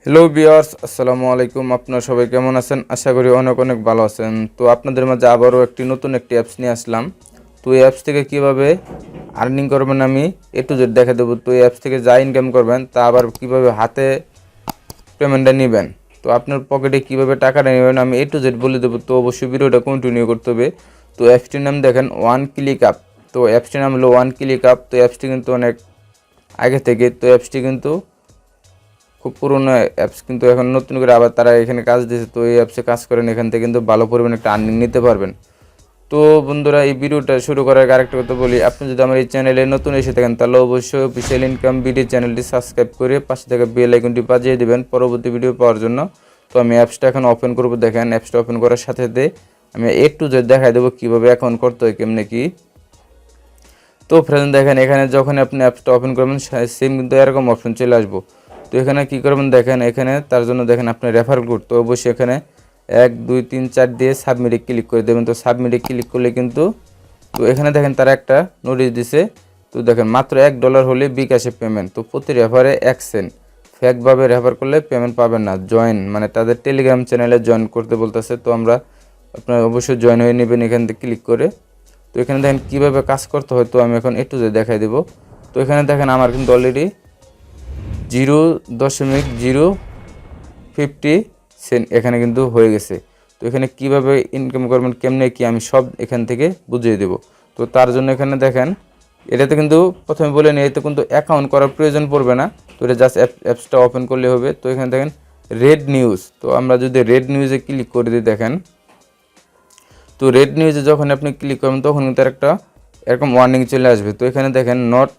Hello viewers, আসসালামু আলাইকুম। আপনারা সবাই কেমন আছেন? আশা করি অনেক অনেক ভালো আছেন। তো আপনাদের মাঝে আবারও নতুন একটি অ্যাপস নিয়ে আসলাম। তো এই অ্যাপস থেকে কিভাবে আর্নিং করবেন আমি এ টু জেড দেখা দেবো। তো এই অ্যাপস থেকে যা ইনকাম করবেন তা আবার কিভাবে হাতে পেমেন্টটা নেবেন, তো আপনার পকেটে কিভাবে টাকাটা নেবেন আমি এ টু জেড বলে দেবো। তো অবশ্যই ভিডিওটা কন্টিনিউ করতে হবে। তো অ্যাপসটির নাম দেখেন ওয়ান ক্লিক আপ। তো অ্যাপসটির নাম হলো ওয়ান ক্লিক আপ। তো অ্যাপসটি কিন্তু অনেক আগে থেকে, তো অ্যাপসটি কিন্তু খুব পুরনো অ্যাপস, কিন্তু এখন নতুন করে আবার তারা এখানে কাজ দিয়েছে। তো এই অ্যাপসে কাজ করেন, এখান থেকে কিন্তু ভালো পরিমাণে একটা আর্নিং নিতে পারবেন। তো বন্ধুরা, এই ভিডিওটা শুরু করার আগে আরেকটা কথা বলি, আপনি যদি আমার এই চ্যানেলে নতুন এসে থাকেন তাহলে অবশ্যই অফিসিয়াল ইনকাম ভিডিও চ্যানেলটি সাবস্ক্রাইব করে পাশে থাকা বেল আইকনটি বাজিয়ে দেবেন পরবর্তী ভিডিও পাওয়ার জন্য। তো আমি অ্যাপসটা এখন ওপেন করব। দেখেন অ্যাপসটা ওপেন করার সাথে সাথে আমি এ টু জেড দেখাই দেবো কীভাবে অ্যাকাউন্ট করতে হয়, কেমনে কি। তো ফ্রেন্ড দেখেন, এখানে যখন আপনি অ্যাপসটা ওপেন করবেন সেম কিন্তু এরকম অপশন চলে আসবো। তো এখানে কী করবেন দেখেন, এখানে তার জন্য দেখেন আপনি রেফারেল কোড, তো অবশ্যই এখানে 1 2 3 4 দিয়ে সাবমিটে ক্লিক করে দেবেন। তো সাবমিটে ক্লিক করলে কিন্তু, তো এখানে দেখেন তারা একটা নোটিশ দিছে। তো দেখেন মাত্র $1 হলে বিকাশে পেমেন্ট, তো প্রতি রেফারে 1 সেন্ট। ফেকভাবে রেফার করলে পেমেন্ট পাবেন না। জয়েন মানে তাদের টেলিগ্রাম চ্যানেলে জয়েন করতে বলতেছে। তো আমরা আপনার অবশ্যই জয়েন হয়ে নেবেন এখান থেকে ক্লিক করে। তো এখানে দেখেন কীভাবে কাজ করতে হয়, তো আমি এখন একটু যে দেখাই দেবো। তো এখানে দেখেন আমার কিন্তু অলরেডি 0.050 এখানে কিন্তু হয়ে গেছে। তো এখানে কিভাবে ইনকাম করবেন, কেমনে কি, আমি সব এখান থেকে বুঝিয়ে দেবো। তো তার জন্য এখানে দেখেন, এটাতে কিন্তু প্রথমে বলে নিই, এতে কিন্তু অ্যাকাউন্ট করার প্রয়োজন পড়বে না। তো এটা জাস্ট অ্যাপসটা ওপেন করলে হবে। তো এখানে দেখেন রেড নিউজ, তো আমরা যদি রেড নিউজে ক্লিক করে দিই দেখেন, তো রেড নিউজে যখন আপনি ক্লিক করবেন তখন কিন্তু একটা এরকম ওয়ার্নিং চলে আসবে। তো এখানে দেখেন নট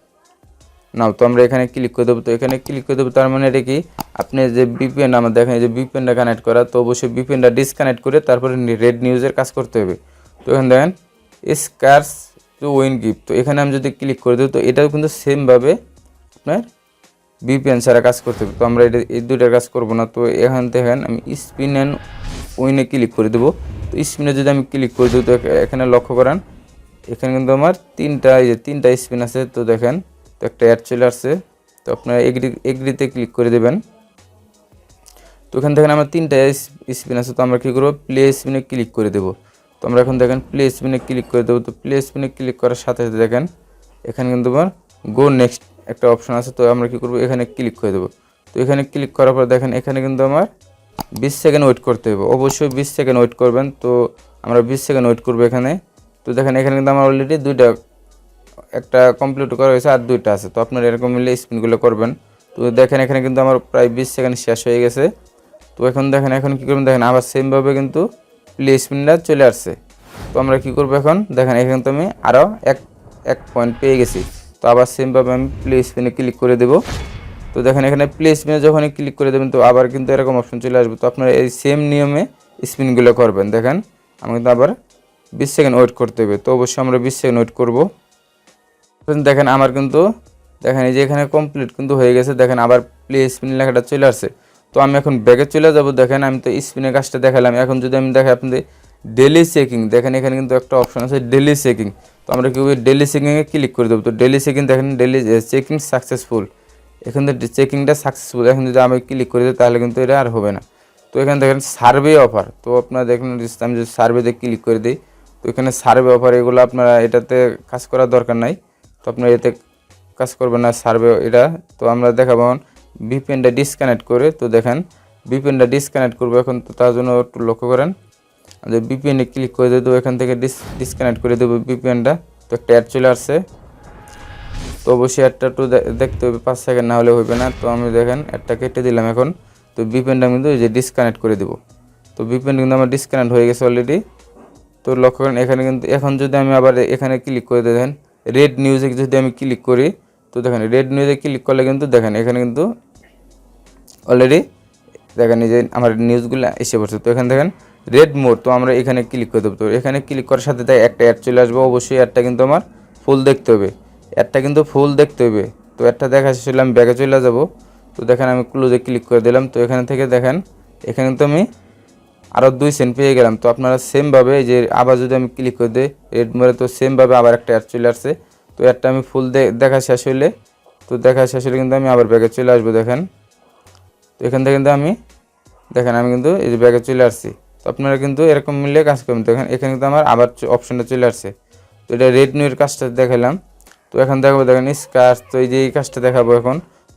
নাও, তো আমরা এখানে ক্লিক করে দেবো। তো এখানে ক্লিক করে দেবো, তার মানে এটা কি, আপনি যে বিপিএন আমার দেখেন এই যে বিপিএনটা কানেক্ট করা, তো অবশ্যই বিপিএনটা ডিসকানেক্ট করে তারপরে রেড নিউজের কাজ করতে হবে। তো এখানে দেখেন স্কার্স টু উইন গিফট, তো এখানে আমি যদি ক্লিক করে দিই তো এটাও কিন্তু সেমভাবে আপনার বিপিএন ছাড়া কাজ করতে হবে। তো আমরা এটা এই দুইটার কাজ করবো না। তো এখান দেখেন আমি স্পিন অ্যান্ড উইনে ক্লিক করে দেবো। তো স্পিনে যদি আমি ক্লিক করে দিই তো এখানে লক্ষ্য করেন, এখানে কিন্তু আমার তিনটা স্পিন আছে। তো দেখেন, তো একটা অ্যাড চলে আসছে। তো আপনারা এগ্রিতে ক্লিক করে দেবেন। তো এখানে দেখেন আমার তিনটা স্পিন আছে। তো আমরা কী করবো, প্লে স্পিনে ক্লিক করে দেবো। তো আমরা এখন দেখেন প্লে স্পিনে ক্লিক করে দেবো। তো প্লে স্পিনে ক্লিক করার সাথে সাথে দেখেন এখানে কিন্তু আমার গো নেক্সট একটা অপশন আছে। তো আমরা কী করবো, এখানে ক্লিক করে দেবো। তো এখানে ক্লিক করার পর দেখেন এখানে কিন্তু আমার 20 সেকেন্ড ওয়েট করতে হবে। অবশ্যই 20 সেকেন্ড ওয়েট করবেন। তো আমরা 20 সেকেন্ড ওয়েট করবো এখানে। তো দেখেন এখানে কিন্তু আমার অলরেডি একটা কমপ্লিট করা হয়েছে আর দুইটা আছে। তো আপনারা এরকম মিলে স্পিনগুলো করবেন। তো দেখেন এখানে কিন্তু আমার প্রায় 20 সেকেন্ড শেষ হয়ে গেছে। তো এখন দেখেন এখন কী করবেন, দেখেন আবার সেমভাবে কিন্তু প্লে স্পিনটা চলে আসছে। তো আমরা কী করবো, এখন দেখেন এখানে তো আমি আরও এক পয়েন্ট পেয়ে গেছি। তো আবার সেমভাবে আমি প্লে স্পিনে ক্লিক করে দেবো। তো দেখেন এখানে প্লে স্পিনে যখনই ক্লিক করে দেবেন তো আবার কিন্তু এরকম অপশন চলে আসবে। তো আপনারা এই সেম নিয়মে স্পিনগুলো করবেন। দেখেন আমি কিন্তু আবার 20 সেকেন্ড ওয়েট করতে হবে। তো অবশ্যই আমরা 20 সেকেন্ড ওয়েট করবো। দেখেন আমার কিন্তু দেখেন এই যে এখানে কমপ্লিট কিন্তু হয়ে গেছে। দেখেন আবার প্লে স্পিন লেখাটা চলে আসছে। তো আমি এখন ব্যাগে চলে যাব। দেখেন আমি তো স্পিনের কাজটা দেখালাম, এখন যদি আমি দেখাই আপনাদের ডেলি চেকিং, দেখেন এখানে কিন্তু একটা অপশন আছে ডেলি চেকিং। তো আমরা কি ডেলি চেকিংয়ে ক্লিক করে দেবো। তো ডেলি চেকিং দেখেন ডেলি চেকিং সাকসেসফুল, এখান থেকে চেকিংটা সাকসেসফুল। এখন যদি আমি ক্লিক করে দিই তাহলে কিন্তু এটা আর হবে না। তো এখানে দেখেন সার্ভে অফার, তো আপনারা দেখেন আমি যদি সার্ভেতে ক্লিক করে দিই তো এখানে সার্ভে অফার, এগুলো আপনারা এটাতে কাজ করার দরকার নাই। তো আপনারা এতে কাজ করবেন না সার্ভে এটা। তো আমরা দেখাবো ভিপিএনটা ডিসকানেক্ট করে। তো দেখেন ভিপিএনটা ডিসকানেক্ট করবো এখন। তো তার জন্য একটু লক্ষ্য করেন যে ভিপিএনে ক্লিক করে দেবো, এখান থেকে ডিসকানেক্ট করে দেবো ভিপিএনটা। তো একটা অ্যাড চলে আসছে। তো অবশ্যই অ্যাডটা একটু দেখতে হবে, 5 সেকেন্ড না হলে হবে না। তো আমি দেখেন অ্যাডটা কেটে দিলাম এখন। তো ভিপিএনটা কিন্তু এই যে ডিসকানেক্ট করে দেবো। তো ভিপিএন কিন্তু আমার ডিসকানেক্ট হয়ে গেছে অলরেডি। তো লক্ষ্য করেন এখানে কিন্তু এখন যদি আমি আবার এখানে ক্লিক করে দেখেন রেড নিউজে যদি আমি ক্লিক করি, তো দেখেন রেড নিউজে ক্লিক করলে কিন্তু দেখেন এখানে কিন্তু অলরেডি দেখেন এই যে আমার নিউজগুলো এসে পড়ছে। তো এখানে দেখেন রেড মোড, তো আমরা এখানে ক্লিক করে দেবো। তো এখানে ক্লিক করার সাথে একটা অ্যাড চলে আসবে। অবশ্যই অ্যাডটা কিন্তু আমার ফুল দেখতে হবে, অ্যাডটা কিন্তু ফুল দেখতে হবে। তো অ্যাডটা দেখা শেষ হলে আমি ব্যাগে চলে যাব। তো দেখেন আমি ক্লোজে ক্লিক করে দিলাম। তো এখানে থেকে দেখেন এখানে কিন্তু আমি আরও 2 সেন্ট পেয়ে গেলাম। তো আপনারা সেমভাবে যে আবার যদি আমি ক্লিক করে দিই রেড মোড়ে, তো সেমভাবে আবার একটা অ্যাড চলে আসছে। তো অ্যাডটা আমি ফুল দেখা শেষ হলে, তো দেখা শেষ হলে কিন্তু আমি আবার ব্যাগে চলে আসবো। দেখেন তো তো এখান থেকে কিন্তু আমি দেখেন আমি কিন্তু এই যে ব্যাগে চলে আসছি। তো আপনারা কিন্তু এরকম মিলিয়ে কাজ করবেন। তো এখানে কিন্তু আমার আবার অপশনটা চলে আসছে। তো এটা রেড নিউর কাজটা দেখালাম। তো এখন দেখাবো দেখেন স্কার্স। তো এই যে এই কাজটা দেখাবো এখন,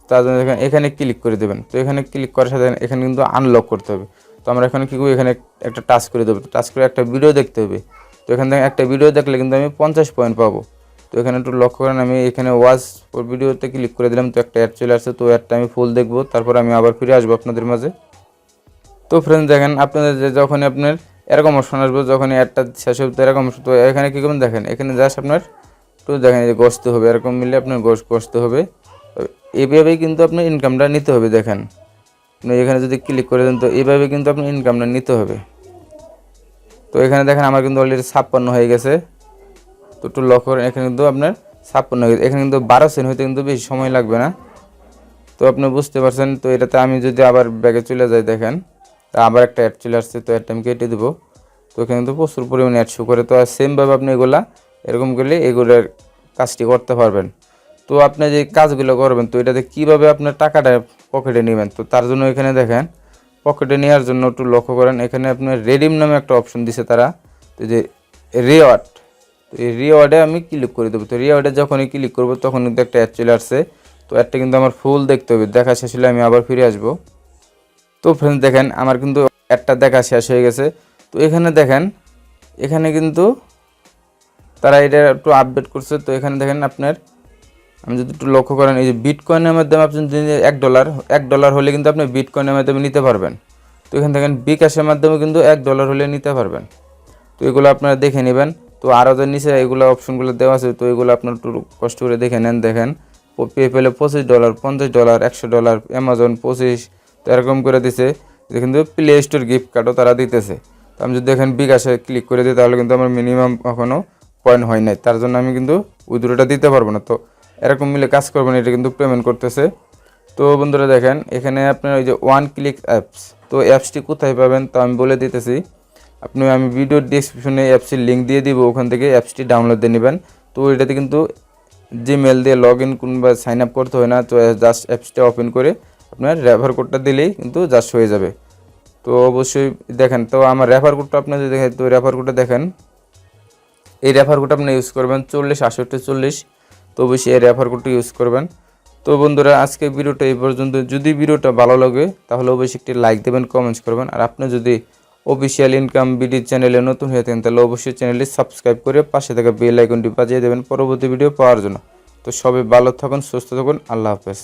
তার জন্য দেখেন এখানে ক্লিক করে দেবেন। তো এখানে ক্লিক করার সাথে এখানে কিন্তু আনলক করতে হবে। তো আমরা এখানে কী করি, এখানে একটা টাচ করে দেবো। টাচ করে একটা ভিডিও দেখতে হবে। তো এখান থেকে একটা ভিডিও দেখলে কিন্তু আমি 50 পয়েন্ট পাবো। তো এখানে একটু লক্ষ্য করেন, আমি এখানে ওয়াচ ভিডিওতে ক্লিক করে দিলাম। তো একটা অ্যাড চলে আসছে। তো অ্যাডটা আমি ফুল দেখবো, তারপর আমি আবার ফিরে আসবো আপনাদের মাঝে। তো ফ্রেন্ডস দেখেন আপনাদের যে যখনই আপনার এরকম অপশন আসবে, যখনই অ্যাডটা শেষ হবে এরকম, তো এখানে কী করবেন দেখেন, এখানে জাস্ট আপনার একটু দেখেন যে গসতে হবে, এরকম মিলে আপনার গসতে হবে। তো এইভাবেই কিন্তু আপনার ইনকামটা নিতে হবে। দেখেন আপনি এখানে যদি ক্লিক করে দেন, তো এইভাবে কিন্তু আপনার ইনকামটা নিতে হবে। তো এখানে দেখেন আমার কিন্তু অলরেডি 56 হয়ে গেছে। তো একটু লক্ষ্য করেন, এখানে কিন্তু আপনার 56 হয়ে গেছে। এখানে কিন্তু 12 সেন্ট হইতে কিন্তু বেশি সময় লাগবে না। তো আপনি বুঝতে পারছেন। তো এটাতে আমি যদি আবার ব্যাগে চলে যাই, দেখেন আবার একটা অ্যাড চলে আসছে। তো অ্যাডটা আমি কেটে দেবো। তো এখানে কিন্তু প্রচুর পরিমাণে অ্যাড শো করে। তো সেমভাবে আপনি এগুলা এরকম করলে এগুলোর কাজটি করতে পারবেন। তো আপনি যে কাজগুলো করবেন, তো এটাতে কীভাবে আপনার টাকাটা পকেটে নেবেন, তো তার জন্য এখানে দেখেন পকেটে নেওয়ার জন্য একটু লক্ষ্য করেন, এখানে আপনার রেডিম নামে একটা অপশন দিছে তারা। তো যে রিওয়ার্ড, তো এই রিওয়ার্ডে আমি ক্লিক করে দেবো। তো রিওয়ার্ডে যখনই ক্লিক করবো তখন কিন্তু একটা অ্যাড চলে আসছে। তো অ্যাডটা কিন্তু আমার ফুল দেখতে হবে। দেখা শেষ হলে আমি আবার ফিরে আসবো। তো ফ্রেন্ডস দেখেন আমার কিন্তু অ্যাডটা দেখা শেষ হয়ে গেছে। তো এখানে দেখেন, এখানে কিন্তু তারা এটা একটু আপডেট করছে। তো এখানে দেখেন আপনার, আমি যদি একটু লক্ষ্য করেন, এই যে বিটকয়েনের মাধ্যমে আপনি যদি $1 হলে কিন্তু আপনি বিটকয়েনের মাধ্যমে নিতে পারবেন। তো এখানে দেখেন বিকাশের মাধ্যমে কিন্তু $1 হলে নিতে পারবেন। তো এগুলো আপনারা দেখে নেবেন। তো আরও যে নিচে এগুলো অপশনগুলো দেওয়া আছে, তো এগুলো আপনার একটু কষ্ট করে দেখে নেন। দেখেন পেপ্যালে $25, $50, $100, অ্যামাজন 25। তো এরকম করে দিছে। যে কিন্তু প্লে স্টোর গিফট কার্ডও তারা দিতেছে। তো আমি যদি দেখেন বিকাশে ক্লিক করে দিই, তাহলে কিন্তু আমার মিনিমাম এখনও পয়েন্ট হয় নাই, তার জন্য আমি কিন্তু উইথড্রটা দিতে পারবো না। তো এরকম মিলে কাজ করবেন, এটা কিন্তু পেমেন্ট করতেছে। তো বন্ধুরা দেখেন এখানে আপনার ওই যে ওয়ান ক্লিক অ্যাপস, তো অ্যাপসটি কোথায় পাবেন তো আমি বলে দিতেছি। আমি ভিডিও ডেসক্রিপশনে অ্যাপসের লিঙ্ক দিয়ে দিব, ওখান থেকে অ্যাপসটি ডাউনলোড দিয়ে নেবেন। তো এটাতে কিন্তু জিমেল দিয়ে লগ ইন কিংবা সাইন আপ করতে হয় না। তো জাস্ট অ্যাপসটা ওপেন করে আপনার রেফার কোডটা দিলেই কিন্তু জাস্ট হয়ে যাবে। তো অবশ্যই দেখেন, তো আমার রেফার কোডটা আপনি যদি দেখেন, তো রেফার কোডটা দেখেন, এই রেফার কোডটা আপনি ইউজ করবেন 40 68 40। তো অবশ্যই এই রেফার কোডটা ইউজ করবেন। তো বন্ধুরা আজকে ভিডিওটা এই পর্যন্ত। যদি ভিডিওটা ভালো লাগে তাহলে অবশ্যই একটি লাইক দেবেন, কমেন্টস করবেন। আর আপনি যদি অফিসিয়াল ইনকাম বিডি চ্যানেলে নতুন হয়ে থাকেন, তাহলে অবশ্যই চ্যানেলটি সাবস্ক্রাইব করে পাশে থাকা বেল আইকনটি বাজিয়ে দেবেন পরবর্তী ভিডিও পাওয়ার জন্য। তো সবাই ভালো থাকুন, সুস্থ থাকুন, আল্লাহ হাফেজ।